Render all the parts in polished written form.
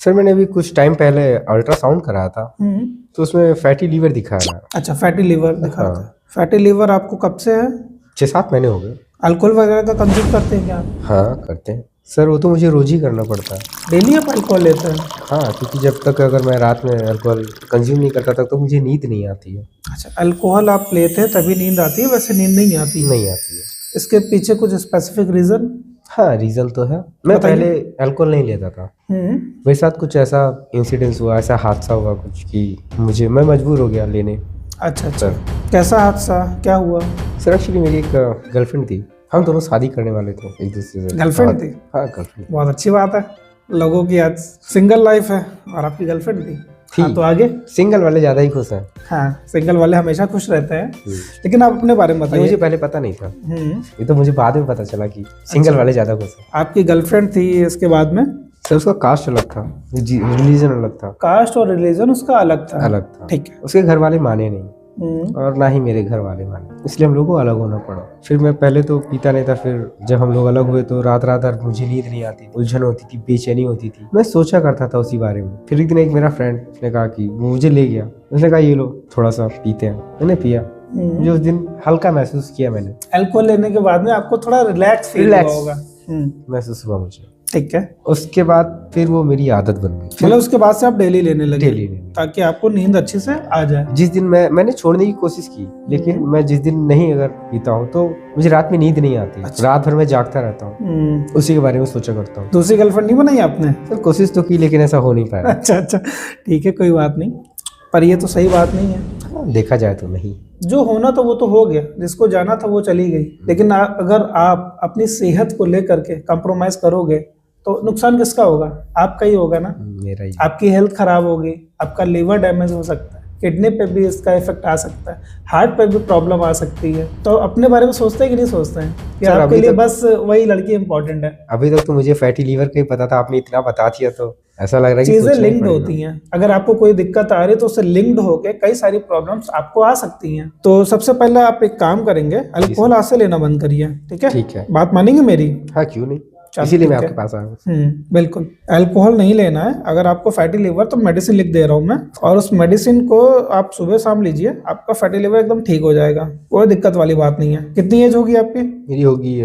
Sir मैंने अभी कुछ टाइम पहले अल्ट्रासाउंड कराया था, तो उसमें फैटी लीवर दिखा रहा है। अच्छा, फैटी लीवर दिखा रहा हाँ। था। फैटी लीवर आपको कब से है? 6-7 महीने हो गए। अल्कोहल वगैरह का कंज्यूम करते हैं क्या आप? हाँ करते हैं सर, वो तो मुझे रोज ही करना पड़ता है। डेली आप अल्कोहल लेते हैं? हाँ, क्योंकि जब तक अगर मैं रात में अल्कोहल कंज्यूम नहीं करता तक तो मुझे नींद नहीं आती है। अच्छा, अल्कोहल आप लेते हैं तभी नींद आती है, वैसे नींद नहीं आती? नहीं आती है। इसके पीछे कुछ स्पेसिफिक रीजन? हाँ रीज़न तो है। मैं बताइए। पहले अल्कोहल नहीं लेता था, मेरे साथ कुछ ऐसा इंसिडेंस हुआ, ऐसा हादसा हुआ कुछ कि मैं मजबूर हो गया लेने। अच्छा अच्छा, सर कैसा हादसा, क्या हुआ? सर एक्चुअली मेरी एक गर्लफ्रेंड थी, हम दोनों शादी करने वाले थे एक दूसरे से। गर्लफ्रेंड थी? हाँ गर्लफ्रेंड बहुत अच्छी बात है, लोगों की आज सिंगल लाइफ है और आपकी गर्लफ्रेंड थी। थी। हाँ, तो आगे? सिंगल वाले ज़्यादा ही खुश हैं। हाँ, सिंगल वाले हमेशा खुश रहते हैं। लेकिन आप अपने बारे में ये बताइए। मुझे पहले पता नहीं था, हम्म, ये तो मुझे बाद में पता चला कि सिंगल वाले ज़्यादा खुश हैं। आपकी गर्लफ्रेंड थी, इसके बाद में? सर उसका कास्ट अलग था, रिलीजन अलग था। कास्ट और रिलीजन उसका अलग था? अलग था। ठीक है। उसके घर वाले माने नहीं और ना ही मेरे घर वाले माने, इसलिए हम लोग को अलग होना पड़ा। फिर मैं पहले तो पीता नहीं था, फिर जब हम लोग अलग हुए तो रात रात भर मुझे नींद नहीं आती, उलझन होती थी, बेचैनी होती थी। मैं सोचा करता था उसी बारे में। फिर एक दिन एक मेरा फ्रेंड ने कहा कि वो मुझे ले गया, उसने कहा ये लो थोड़ा सा पीते हैं। मैंने पिया, मुझे उस दिन हल्का महसूस किया। मैंने अल्कोहल लेने के बाद में आपको थोड़ा रिलैक्स फील हुआ होगा। महसूस हुआ मुझे। ठीक है। उसके बाद फिर वो मेरी आदत बन गई। मतलब उसके बाद से आप डेली लेने लगे? डेली लेने। ताकि आपको नींद अच्छे से आ जाए। जिस दिन मैंने छोड़ने की कोशिश की, लेकिन मैं जिस दिन नहीं अगर पीता हूँ तो मुझे रात में नींद नहीं आती। अच्छा। रात भर मैं जागता रहता हूँ, उसी के बारे में सोचा करता हूँ। दूसरी गर्लफ्रेंड नहीं बनाई आपने? सर कोशिश तो की लेकिन ऐसा हो नहीं पाया। अच्छा अच्छा, ठीक है, कोई बात नहीं, पर ये तो सही बात नहीं है। देखा जाए तो नहीं। जो होना था वो तो हो गया, जिसको जाना था वो चली गई। लेकिन अगर आप अपनी सेहत को लेकर के कॉम्प्रोमाइज करोगे तो नुकसान किसका होगा? आपका ही होगा ना। मेरा ही। आपकी हेल्थ खराब होगी, आपका लीवर डैमेज हो सकता है, किडनी पे भी इसका इफेक्ट आ सकता है, हार्ट पे भी प्रॉब्लम आ सकती है। तो अपने बारे में सोचते हैं कि नहीं सोचते हैं कि सर, आपके अभी लिए तक- बस वही लड़की इंपॉर्टेंट है? अभी तक तो मुझे फैटी लीवर का ही पता था, आपने इतना बता दिया तो ऐसा लग रहा है कि चीजें सोचना ही लिंक्ड पड़ेगा। होती हैं। अगर आपको कोई दिक्कत आ रही है तो उससे लिंक्ड होके कई सारी प्रॉब्लम्स आपको आ सकती हैं। तो सबसे पहले आप एक काम करेंगे, अल्कोहल आज से लेना बंद करिए। ठीक है? ठीक है। बात मानेंगे मेरी? हाँ क्यों नहीं, चलो, इसीलिए मैं ठीक आपके है। पास आया हूँ। बिल्कुल, अल्कोहल नहीं लेना है। अगर आपको फैटी लिवर तो मेडिसिन लिख दे रहा हूँ मैं, और उस मेडिसिन को आप सुबह शाम लीजिए, आपका फैटी लिवर एकदम ठीक हो जाएगा। कोई दिक्कत वाली बात नहीं है। कितनी एज होगी आपकी? मेरी होगी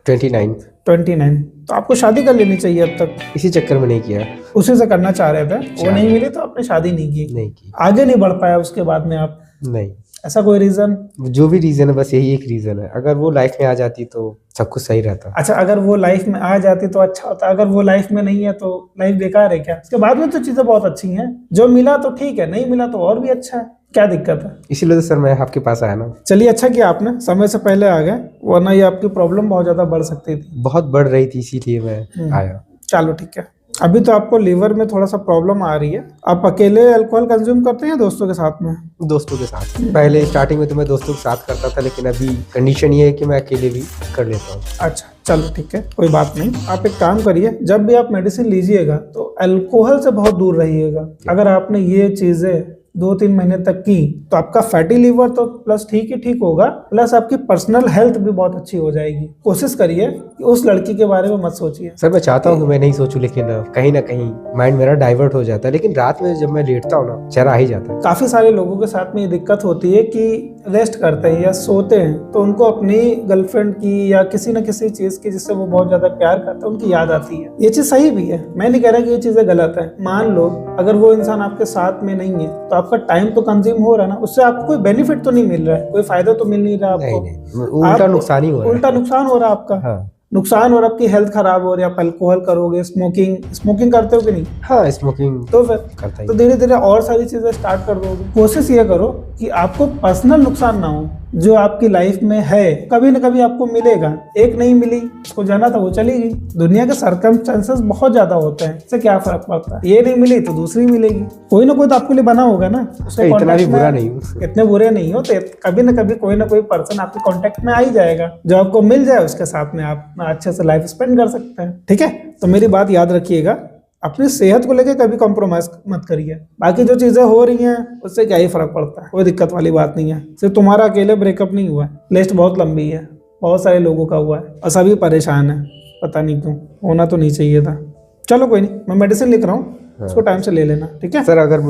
29। 29। तो आपको शादी कर लेनी चाहिए अब तक। इसी चक्कर में नहीं किया। उसी से करना चाह रहे थे, वो नहीं मिली तो आपने शादी नहीं की। नहीं की। आगे नहीं बढ़ पाया उसके बाद में आप? नहीं, ऐसा कोई रीजन? जो भी रीजन है बस यही एक रीजन है। अगर वो लाइफ में आ जाती तो सब कुछ सही रहता। अच्छा, अगर वो लाइफ में आ जाती तो अच्छा होता, अगर वो लाइफ में नहीं है तो लाइफ बेकार है क्या? उसके बाद में तो चीजें बहुत अच्छी हैं। जो मिला तो ठीक है, नहीं मिला तो और भी अच्छा है, क्या दिक्कत है? इसीलिए तो सर मैं आपके पास आया ना। चलिए, अच्छा किया आपने समय से पहले आ गए, वरना ये आपकी प्रॉब्लम बहुत ज्यादा बढ़ सकती थी। बहुत बढ़ रही थी, इसीलिए मैं आया। चलो ठीक है। अभी तो आपको लीवर में थोड़ा सा प्रॉब्लम आ रही है। आप अकेले अल्कोहल कंज्यूम करते हैं या दोस्तों के साथ में? दोस्तों के साथ। पहले स्टार्टिंग में तो मैं दोस्तों के साथ करता था, लेकिन अभी कंडीशन ये है कि मैं अकेले भी कर लेता हूँ। अच्छा, चलो ठीक है, कोई बात नहीं। आप एक काम करिए, जब भी आप मेडिसिन लीजिएगा तो अल्कोहल से बहुत दूर रहिएगा। अगर आपने ये चीजें 2-3 महीने तक की तो आपका फैटी लीवर तो प्लस ठीक ही ठीक होगा, प्लस आपकी पर्सनल हेल्थ भी बहुत अच्छी हो जाएगी। कोशिश करिए कि उस लड़की के बारे में मत सोचिए। सर मैं चाहता हूँ कि मैं नहीं सोचूं, लेकिन कहीं ना कहीं माइंड मेरा डाइवर्ट हो जाता है। लेकिन रात में जब मैं लेटता हूँ ना, चेहरा आ ही जाता है। काफी सारे लोगों के साथ में ये दिक्कत होती है कि रेस्ट करते हैं या सोते हैं तो उनको अपनी गर्लफ्रेंड की या किसी न किसी चीज की जिससे वो बहुत ज्यादा प्यार करते हैं उनकी याद आती है। ये चीज सही भी है, मैं नहीं कह रहा कि ये चीजें गलत है। मान लो अगर वो इंसान आपके साथ में नहीं है तो आपका टाइम तो कंज्यूम हो रहा है ना, उससे आपको कोई बेनिफिट तो नहीं मिल रहा है, कोई फायदा तो मिल नहीं रहा आपको। नहीं, उल्टा नुकसान ही हो रहा है। उल्टा नुकसान हो रहा है आपका। हाँ। नुकसान और आपकी हेल्थ खराब हो रही है। आप अल्कोहल करोगे, स्मोकिंग करते हो कि नहीं? हाँ स्मोकिंग तो फिर करता ही। तो धीरे धीरे और सारी चीजें स्टार्ट कर दोगे। कोशिश ये करो कि आपको पर्सनल नुकसान ना हो। जो आपकी लाइफ में है कभी न कभी आपको मिलेगा। एक नहीं मिली, उसको जाना था वो चली गई। दुनिया के सर्कमस्टेंसेस बहुत ज्यादा होते हैं, इससे क्या फर्क पड़ता है? ये नहीं मिली तो दूसरी मिलेगी, कोई ना कोई तो आपके लिए बना होगा ना। उसके इतना भी contact बुरा में- नहीं हूँ। इतने बुरे नहीं हो, तो कभी ना कभी कोई ना कोई पर्सन आपके कांटेक्ट में आ ही जाएगा, जो आपको मिल जाए उसके साथ में आप अच्छे से लाइफ स्पेंड कर सकते हैं। ठीक है? तो मेरी बात याद रखिएगा, अपनी सेहत को लेकर कभी कॉम्प्रोमाइज मत करिए। बाकी जो चीजें हो रही हैं उससे क्या ही फर्क पड़ता है, कोई दिक्कत वाली बात नहीं है। सिर्फ तुम्हारा अकेले ब्रेकअप नहीं हुआ है, लिस्ट बहुत लंबी है, बहुत सारे लोगों का हुआ है और सभी परेशान है। पता नहीं क्यों, होना तो नहीं चाहिए था। चलो कोई नहीं, मैं मेडिसिन लिख रहा हूँ, उसको टाइम से ले लेना, ठीक है। सर अगर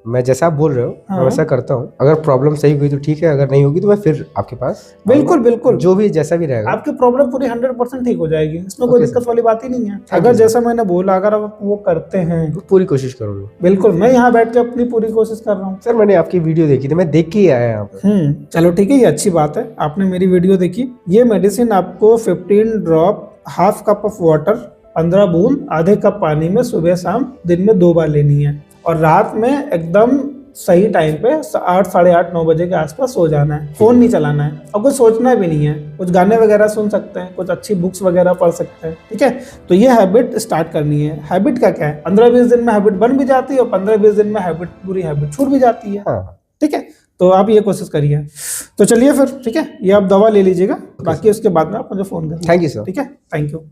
मैं जैसा आप बोल रहे हो मैं वैसा करता हूँ, अगर प्रॉब्लम सही हुई तो ठीक है, अगर नहीं होगी तो मैं फिर आपके पास बिल्कुल बिल्कुल, जो भी जैसा भी रहेगा आपकी प्रॉब्लम पूरी 100% ठीक हो जाएगी, इसमें कोई दिक्कत वाली बात ही नहीं है। अगर जैसा मैंने बोला, अगर आप वो करते हैं, पूरी कोशिश करूंगा। बिल्कुल, मैं यहाँ बैठ के अपनी पूरी कोशिश कर रहा हूँ। सर मैंने आपकी वीडियो देखी थी, मैं देख के ही आया यहाँ पे। चलो ठीक है, ये अच्छी बात है, आपने मेरी वीडियो देखी। ये मेडिसिन आपको 15 drop, half cup of water, 15 बूंद आधे कप पानी में सुबह शाम दिन में 2 बार लेनी है, और रात में एकदम सही टाइम पे 8, साढ़े 8, 9 बजे के आसपास सो जाना है। फोन नहीं चलाना है और कुछ सोचना भी नहीं है, कुछ गाने वगैरह सुन सकते हैं, कुछ अच्छी बुक्स वगैरह पढ़ सकते हैं, ठीक है। तो ये हैबिट स्टार्ट करनी है। हैबिट का क्या है, 15-20 दिन में हैबिट बन भी जाती है और 15-20 दिन में पूरी हैबिट छूट भी जाती है, ठीक है। तो आप ये कोशिश करिए। तो चलिए फिर, ठीक है, ये आप दवा ले लीजिएगा, बाकी उसके बाद में आप मुझे फोन करिए। Thank you sir. ठीक है, थैंक यू।